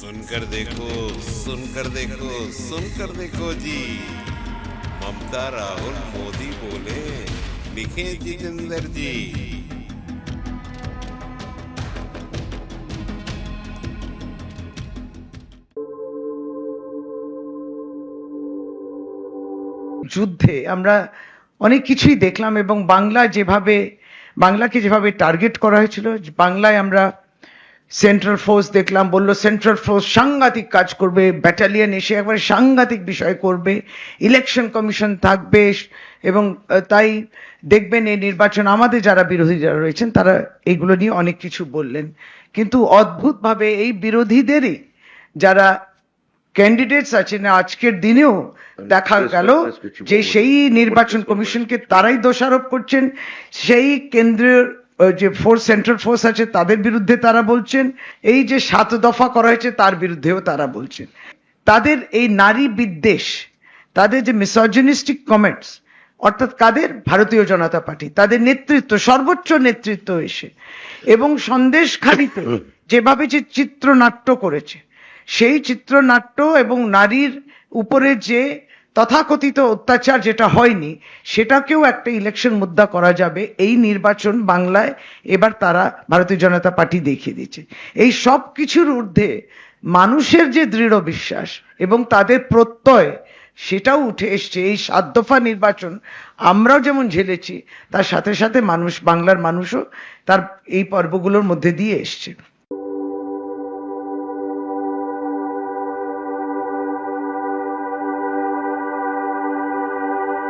सुनकर देखो सुनकर देखो सुनकर देखो जी। ममता राहुल मोदी बोले, लिखे जितेंद्र जी। যুদ্ধে আমরা অনেক কিছুই দেখলাম এবং বাংলাকে যেভাবে টার্গেট করা হয়েছিল, বাংলায় আমরা সেন্ট্রাল ফোর্স দেখলাম, বললো সেন্ট্রাল ফোর্স সাংঘাতিক কাজ করবে, ব্যাটালিয়ন এসে একবারে সাংঘাতিক বিষয় করবে, ইলেকশন কমিশন থাকবে এবং তাই দেখবেন এই নির্বাচন আমাদের যারা বিরোধী যারা রয়েছেন তারা এইগুলো নিয়ে অনেক কিছু বললেন, কিন্তু অদ্ভুতভাবে এই বিরোধীদেরই যারা ক্যান্ডিডেটস আছেন আজকের দিনেও দেখা গেল যে সেই নির্বাচন কমিশনকে তারাই দোষারোপ করছেন, সেই কেন্দ্রীয় যে সেন্ট্রাল ফোর্স আছে তাদের বিরুদ্ধে তারা বলছেন, এই যে 7 দফা করা হয়েছে তার বিরুদ্ধেও তারা বলছেন। তাদের এই নারী বিদ্বেষ, তাদের যে মিসোজিনিস্টিক কমেন্টস, অর্থাৎ কাদের? ভারতীয় জনতা পার্টি, তাদের নেতৃত্ব, সর্বোচ্চ নেতৃত্ব এসে এবং সন্দেশখালিতে যেভাবে যে চিত্রনাট্য করেছে, সেই চিত্রনাট্য এবং নারীর উপরে যে তথাকথিত অত্যাচার যেটা হয়নি সেটাকেও একটা ইলেকশন মুদ্রা করা যাবে। এই নির্বাচন বাংলায় এবার তারা ভারতীয় জনতা পার্টি দেখিয়ে দিচ্ছে। এই সব কিছুর ঊর্ধ্বে মানুষের যে দৃঢ় বিশ্বাস এবং তাদের প্রত্যয়, সেটাও উঠে এসছে। এই 7 দফা নির্বাচন আমরাও যেমন ঝেলেছি, তার সাথে সাথে বাংলার মানুষও তার এই পর্বগুলোর মধ্যে দিয়ে এসছে।